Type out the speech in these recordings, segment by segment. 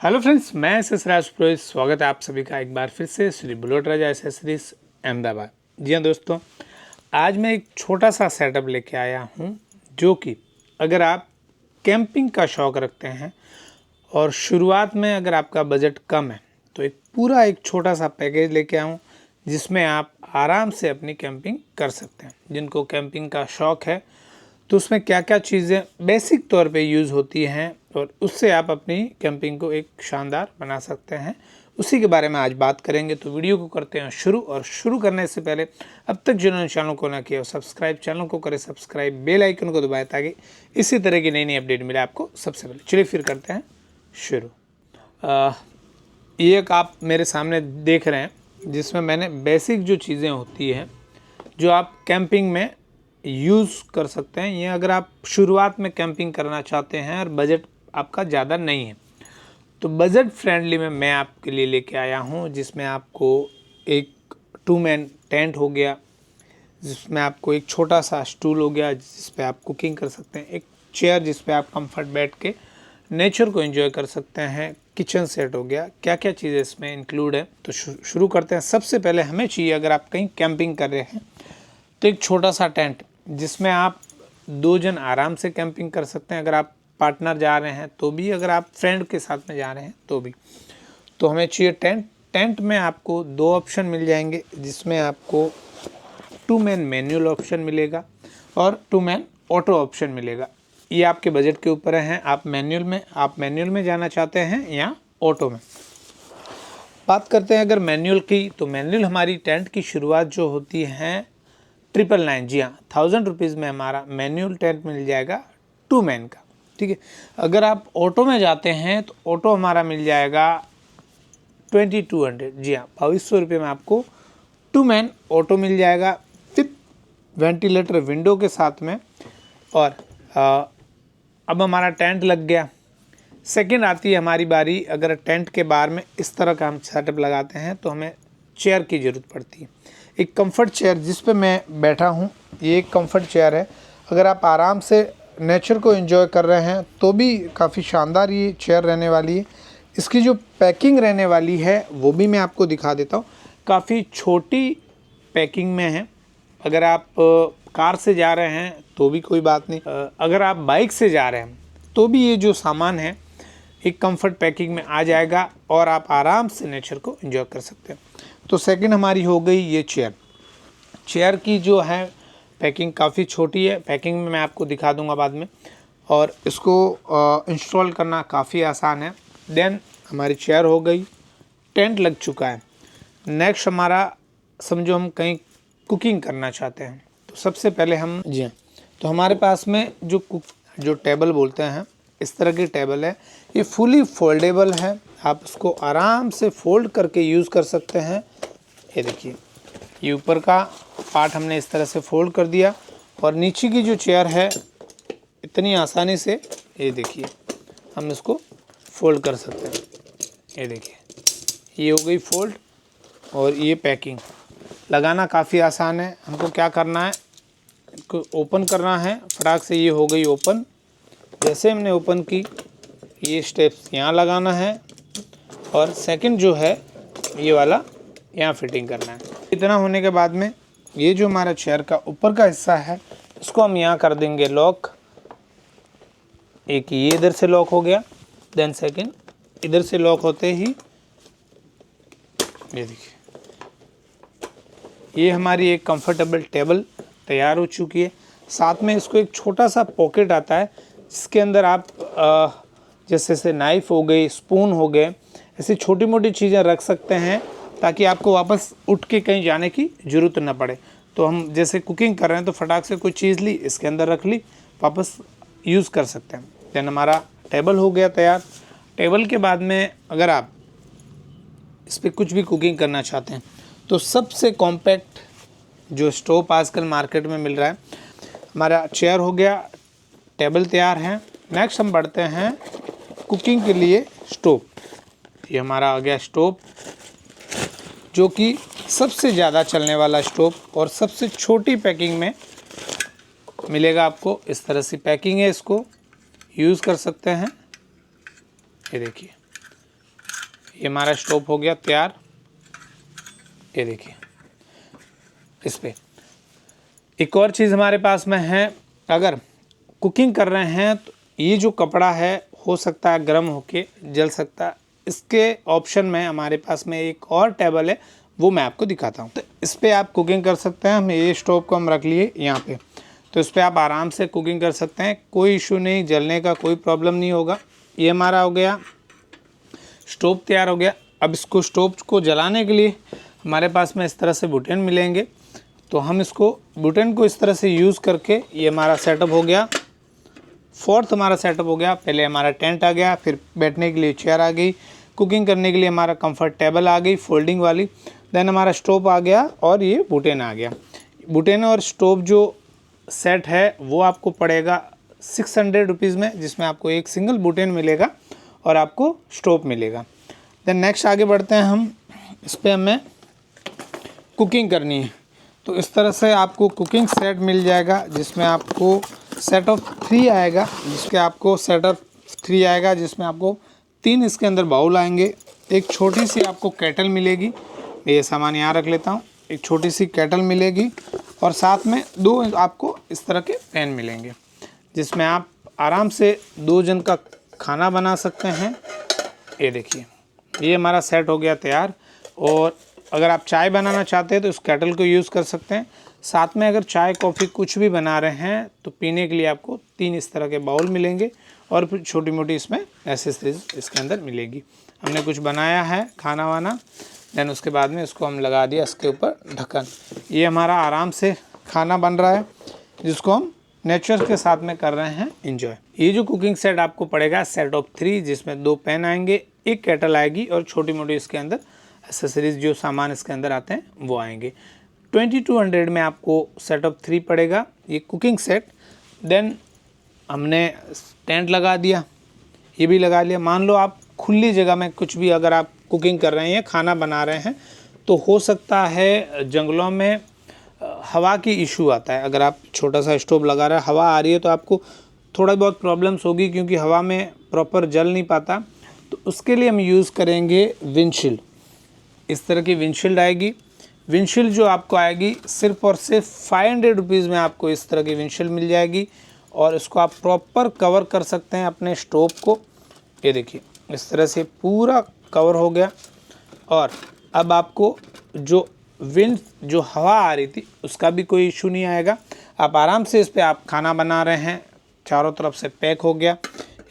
Hello friends, मैं S Raj Purohit. स्वागत है आप सभी का एक बार फिर से श्री बुलेट राजा एसेसरीज अहमदाबाद। जी हाँ दोस्तों, आज मैं एक छोटा सा सेटअप लेके आया हूँ जो कि अगर आप कैंपिंग का शौक़ रखते हैं और शुरुआत में अगर आपका बजट कम है तो एक छोटा सा पैकेज लेके आऊँ जिसमें आप आराम से अपनी कैंपिंग कर सकते हैं। जिनको कैंपिंग का शौक़ है तो उसमें क्या क्या चीज़ें बेसिक तौर पे यूज़ होती हैं और उससे आप अपनी कैंपिंग को एक शानदार बना सकते हैं, उसी के बारे में आज बात करेंगे। तो वीडियो को करते हैं शुरू। और शुरू करने से पहले अब तक जिन्होंने चैनल को ना किया सब्सक्राइब, चैनल को करें सब्सक्राइब, बेल आइकन को दबाएं ताकि इसी तरह की नई नई अपडेट मिले आपको सबसे पहले। चलिए फिर करते हैं शुरू। ये एक आप मेरे सामने देख रहे हैं जिसमें मैंने बेसिक जो चीज़ें होती हैं जो आप कैंपिंग में यूज़ कर सकते हैं। ये अगर आप शुरुआत में कैंपिंग करना चाहते हैं और बजट आपका ज़्यादा नहीं है तो बजट फ्रेंडली में मैं आपके लिए लेके आया हूँ, जिसमें आपको एक 2 मैन टेंट हो गया, जिसमें आपको एक छोटा सा स्टूल हो गया जिस पे आप कुकिंग कर सकते हैं, एक चेयर जिस पे आप कंफर्ट बैठ के नेचर को एंजॉय कर सकते हैं, किचन सेट हो गया। क्या क्या चीज़ें इसमें इंक्लूड है तो शुरू करते हैं। सबसे पहले हमें चाहिए, अगर आप कहीं कैंपिंग कर रहे हैं तो एक छोटा सा टेंट जिसमें आप 2 जन आराम से कैंपिंग कर सकते हैं। अगर आप पार्टनर जा रहे हैं तो भी, अगर आप फ्रेंड के साथ में जा रहे हैं तो भी। तो हमें चाहिए टेंट। टेंट में आपको 2 ऑप्शन मिल जाएंगे, जिसमें आपको 2 मैन मैनुअल ऑप्शन मिलेगा और 2 मैन ऑटो ऑप्शन मिलेगा। ये आपके बजट के ऊपर है, आप मैनुअल में जाना चाहते हैं या ऑटो में। बात करते हैं अगर मैनुअल की, तो मैनुअल हमारी टेंट की शुरुआत जो होती है 999, जी हाँ, 1000 रुपीज़ में हमारा मैनुअल टेंट मिल जाएगा 2 मैन का। ठीक है। अगर आप ऑटो में जाते हैं तो ऑटो हमारा मिल जाएगा 2200, जी हाँ, 2200 रुपये में आपको 2 मैन ऑटो मिल जाएगा विथ वेंटिलेटर विंडो के साथ में। और अब हमारा टेंट लग गया। सेकंड आती है हमारी बारी। अगर टेंट के बाहर में इस तरह का हम सेटअप लगाते हैं तो हमें चेयर की ज़रूरत पड़ती है। एक कंफर्ट चेयर जिस पे मैं बैठा हूँ, ये एक कंफर्ट चेयर है। अगर आप आराम से नेचर को एंजॉय कर रहे हैं तो भी काफ़ी शानदार ये चेयर रहने वाली है। इसकी जो पैकिंग रहने वाली है वो भी मैं आपको दिखा देता हूँ। काफ़ी छोटी पैकिंग में है। अगर आप कार से जा रहे हैं तो भी कोई बात नहीं, अगर आप बाइक से जा रहे हैं तो भी ये जो सामान है एक कंफर्ट पैकिंग में आ जाएगा और आप आराम से नेचर को एंजॉय कर सकते हैं। तो सेकंड हमारी हो गई ये चेयर। चेयर की जो है पैकिंग काफ़ी छोटी है, पैकिंग में मैं आपको दिखा दूंगा बाद में, और इसको इंस्टॉल करना काफ़ी आसान है। देन हमारी चेयर हो गई, टेंट लग चुका है। नेक्स्ट हमारा, समझो हम कहीं कुकिंग करना चाहते हैं तो सबसे पहले हम, जी हाँ, तो हमारे पास में जो टेबल बोलते हैं, इस तरह की टेबल है। ये फुली फोल्डेबल है, आप इसको आराम से फोल्ड करके यूज़ कर सकते हैं। ये देखिए, ये ऊपर का पार्ट हमने इस तरह से फोल्ड कर दिया और नीचे की जो चेयर है इतनी आसानी से, ये देखिए, हम इसको फोल्ड कर सकते हैं। ये देखिए, ये हो गई फोल्ड। और ये पैकिंग लगाना काफ़ी आसान है। हमको क्या करना है, इसको ओपन करना है फटाक से। ये हो गई ओपन। जैसे हमने ओपन की, ये स्टेप्स यहाँ लगाना है और सेकंड जो है ये वाला यहाँ फिटिंग करना है। इतना होने के बाद में ये जो हमारा चेयर का ऊपर का हिस्सा है इसको हम यहाँ कर देंगे लॉक। एक ये इधर से लॉक हो गया, देन सेकंड इधर से लॉक होते ही ये देखिए, ये हमारी एक कंफर्टेबल टेबल तैयार हो चुकी है। साथ में इसको एक छोटा सा पॉकेट आता है जिसके अंदर आप जैसे नाइफ़ हो गई, स्पून हो गए, ऐसी छोटी मोटी चीज़ें रख सकते हैं ताकि आपको वापस उठ के कहीं जाने की ज़रूरत ना पड़े। तो हम जैसे कुकिंग कर रहे हैं तो फटाक से कोई चीज़ ली, इसके अंदर रख ली, वापस यूज़ कर सकते हैं। देन हमारा टेबल हो गया तैयार। टेबल के बाद में अगर आप इस पर कुछ भी कुकिंग करना चाहते हैं तो सबसे कॉम्पैक्ट जो स्टोव आजकल मार्केट में मिल रहा है, हमारा चेयर हो गया, टेबल तैयार है। नेक्स्ट हम बढ़ते हैं कुकिंग के लिए स्टोव। ये हमारा आ गया स्टोव, जो कि सबसे ज़्यादा चलने वाला स्टोव और सबसे छोटी पैकिंग में मिलेगा आपको। इस तरह से पैकिंग है, इसको यूज़ कर सकते हैं। ये देखिए, ये हमारा स्टोव हो गया तैयार। ये देखिए इस पे एक और चीज़ हमारे पास में है, अगर कुकिंग कर रहे हैं तो ये जो कपड़ा है हो सकता है गर्म होके जल सकता है। इसके ऑप्शन में हमारे पास में एक और टेबल है, वो मैं आपको दिखाता हूँ। तो इस पर आप कुकिंग कर सकते हैं। हम ये स्टोव को हम रख लिए यहाँ पे, तो इस पर आप आराम से कुकिंग कर सकते हैं, कोई इशू नहीं, जलने का कोई प्रॉब्लम नहीं होगा। ये हमारा हो गया स्टोव तैयार हो गया। अब इसको स्टोव को जलाने के लिए हमारे पास में इस तरह से बुटेन मिलेंगे, तो हम इसको बुटेन को इस तरह से यूज़ करके, ये हमारा सेटअप हो गया। फोर्थ हमारा सेटअप हो गया। पहले हमारा टेंट आ गया, फिर बैठने के लिए चेयर आ गई, कुकिंग करने के लिए हमारा कंफर्ट टेबल आ गई फोल्डिंग वाली, देन हमारा स्टोव आ गया और ये बुटेन आ गया। बुटेन और स्टोव जो सेट है वो आपको पड़ेगा 600 रुपीज़ में, जिसमें आपको एक सिंगल बुटेन मिलेगा और आपको स्टोव मिलेगा। देन नेक्स्ट आगे बढ़ते हैं हम। इस पर हमें कुकिंग करनी है, तो इस तरह से आपको कुकिंग सेट मिल जाएगा, जिसमें आपको सेट ऑफ 3 आएगा, जिसमें आपको 3 इसके अंदर बाउल आएंगे। एक छोटी सी आपको केटल मिलेगी, ये सामान यहाँ रख लेता हूँ। एक छोटी सी केटल मिलेगी और साथ में 2 आपको इस तरह के पैन मिलेंगे, जिसमें आप आराम से 2 जन का खाना बना सकते हैं। ये देखिए ये हमारा सेट हो गया तैयार। और अगर आप चाय बनाना चाहते हैं तो इस केटल को यूज़ कर सकते हैं। साथ में अगर चाय कॉफ़ी कुछ भी बना रहे हैं तो पीने के लिए आपको 3 इस तरह के बाउल मिलेंगे और फिर छोटी मोटी इसमें एसेसरीज इसके अंदर मिलेगी। हमने कुछ बनाया है खाना वाना, देन उसके बाद में इसको हम लगा दिया इसके ऊपर ढक्कन। ये हमारा आराम से खाना बन रहा है, जिसको हम नेचर के साथ में कर रहे हैं एंजॉय। ये जो कुकिंग सेट आपको पड़ेगा सेट ऑफ 3, जिसमें 2 पैन आएंगे, एक केटल आएगी और छोटी मोटी इसके अंदर एसेसरीज जो सामान इसके अंदर आते हैं वो आएंगे। 2200 में आपको सेट ऑफ 3 पड़ेगा ये कुकिंग सेट। देन हमने टेंट लगा दिया, ये भी लगा लिया। मान लो आप खुली जगह में कुछ भी अगर आप कुकिंग कर रहे हैं, खाना बना रहे हैं, तो हो सकता है जंगलों में हवा की इशू आता है। अगर आप छोटा सा स्टोव लगा रहे हैं, हवा आ रही है, तो आपको थोड़ा बहुत प्रॉब्लम्स होगी, क्योंकि हवा में प्रॉपर जल नहीं पाता। तो उसके लिए हम यूज़ करेंगे विंडशील्ड। इस तरह की विंडशील्ड आएगी। विंडशील्ड जो आपको आएगी सिर्फ और सिर्फ 500 रुपीज़ में आपको इस तरह की विंडशील्ड मिल जाएगी, और इसको आप प्रॉपर कवर कर सकते हैं अपने स्टोव को। ये देखिए इस तरह से पूरा कवर हो गया। और अब आपको जो हवा आ रही थी उसका भी कोई इशू नहीं आएगा। आप आराम से इस पे आप खाना बना रहे हैं, चारों तरफ से पैक हो गया,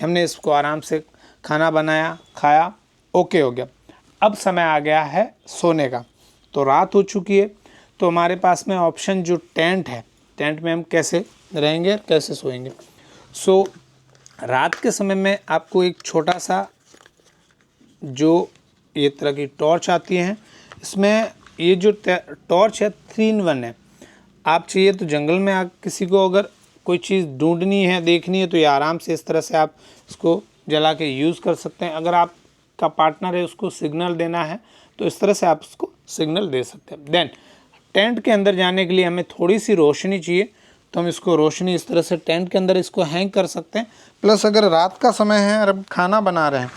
हमने इसको आराम से खाना बनाया, खाया, ओके हो गया। अब समय आ गया है सोने का, तो रात हो चुकी है। तो हमारे पास में ऑप्शन जो टेंट है, टेंट में हम कैसे रहेंगे, कैसे सोएंगे। सो रात के समय में आपको एक छोटा सा जो ये तरह की टॉर्च आती है, इसमें ये जो टॉर्च है 3 in 1 है। आप चाहिए तो जंगल में किसी को अगर कोई चीज़ ढूंढनी है, देखनी है, तो ये आराम से इस तरह से आप इसको जला के यूज़ कर सकते हैं। अगर आपका पार्टनर है उसको सिग्नल देना है तो इस तरह से आप उसको सिग्नल दे सकते हैं। देन टेंट के अंदर जाने के लिए हमें थोड़ी सी रोशनी चाहिए, तो हम इसको रोशनी इस तरह से टेंट के अंदर इसको हैंग कर सकते हैं। प्लस अगर रात का समय है और हम खाना बना रहे हैं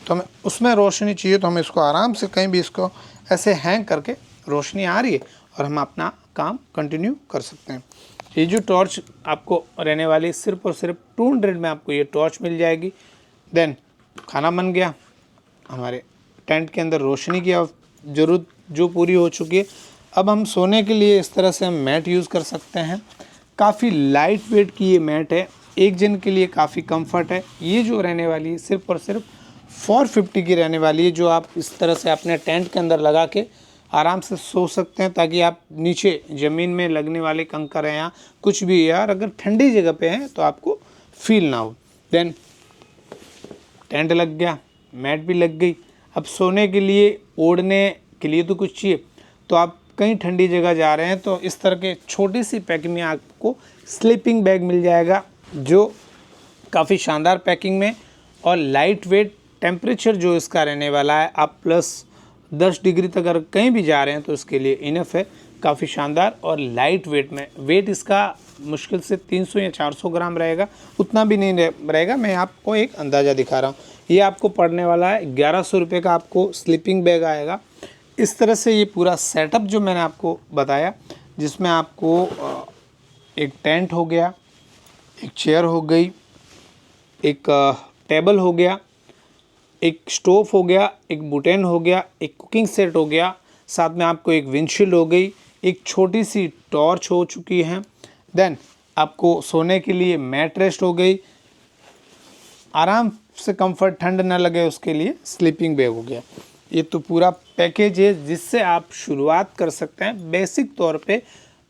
तो हमें उसमें रोशनी चाहिए, तो हम इसको आराम से कहीं भी इसको ऐसे हैंग करके, रोशनी आ रही है और हम अपना काम कंटिन्यू कर सकते हैं। ये जो टॉर्च आपको रहने वाली सिर्फ और सिर्फ 200 में आपको ये टॉर्च मिल जाएगी। देन खाना बन गया, हमारे टेंट के अंदर रोशनी की ज़रूरत जो पूरी हो चुकी है। अब हम सोने के लिए इस तरह से हम मैट यूज़ कर सकते हैं। काफ़ी लाइट वेट की ये मैट है, एक जन के लिए काफ़ी कंफर्ट है। ये जो रहने वाली है सिर्फ और सिर्फ 450 की रहने वाली है, जो आप इस तरह से अपने टेंट के अंदर लगा के आराम से सो सकते हैं, ताकि आप नीचे ज़मीन में लगने वाले कंकर हैं या कुछ भी, यार अगर ठंडी जगह पे हैं तो आपको फील ना हो। देन टेंट लग गया, मैट भी लग गई। अब सोने के लिए, ओढ़ने के लिए तो कुछ चाहिए। तो आप कहीं ठंडी जगह जा रहे हैं तो इस तरह के छोटी सी पैकिंग में आपको स्लीपिंग बैग मिल जाएगा, जो काफ़ी शानदार पैकिंग में और लाइट वेट। टेम्परेचर जो इसका रहने वाला है, आप +10 डिग्री तक अगर कहीं भी जा रहे हैं तो इसके लिए इनफ है। काफ़ी शानदार और लाइट वेट में, वेट इसका मुश्किल से 300 या 400 ग्राम रहेगा, उतना भी नहीं रहेगा। मैं आपको एक अंदाज़ा दिखा रहा हूँ। ये आपको पड़ने वाला है 1100 रुपये का, आपको स्लीपिंग बैग आएगा। इस तरह से ये पूरा सेटअप जो मैंने आपको बताया, जिसमें आपको एक टेंट हो गया, एक चेयर हो गई, एक टेबल हो गया, एक स्टोव हो गया, एक बुटेन हो गया, एक कुकिंग सेट हो गया, साथ में आपको एक विंडशील्ड हो गई, एक छोटी सी टॉर्च हो चुकी है, देन आपको सोने के लिए मैट रेस्ट हो गई, आराम से कंफर्ट ठंड ना लगे उसके लिए स्लीपिंग बैग हो गया। ये तो पूरा पैकेज है जिससे आप शुरुआत कर सकते हैं बेसिक तौर पे,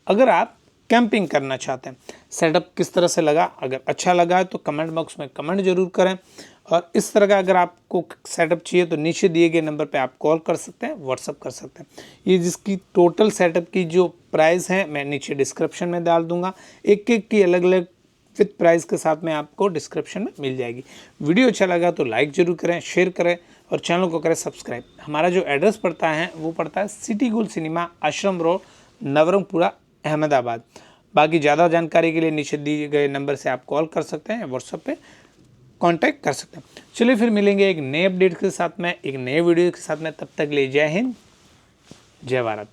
अगर आप कैंपिंग करना चाहते हैं। सेटअप किस तरह से लगा, अगर अच्छा लगा है तो कमेंट बॉक्स में कमेंट जरूर करें, और इस तरह का अगर आपको सेटअप चाहिए तो नीचे दिए गए नंबर पे आप कॉल कर सकते हैं, व्हाट्सअप कर सकते हैं। ये जिसकी टोटल सेटअप की जो प्राइस है मैं नीचे डिस्क्रिप्शन में डाल दूंगा, एक एक की अलग अलग विथ प्राइस के साथ में आपको डिस्क्रिप्शन में मिल जाएगी। वीडियो अच्छा लगा तो लाइक जरूर करें, शेयर करें और चैनल को करें सब्सक्राइब। हमारा जो एड्रेस पड़ता है वो पड़ता है सिटी गोल्ड सिनेमा, आश्रम रोड, नवरंगपुरा, अहमदाबाद। बाकी ज़्यादा जानकारी के लिए नीचे दिए गए नंबर से आप कॉल कर सकते हैं, व्हाट्सएप पे कांटेक्ट कर सकते हैं। चलिए फिर मिलेंगे एक नए अपडेट के साथ में, एक नए वीडियो के साथ में। तब तक ले जय हिंद, जय भारत।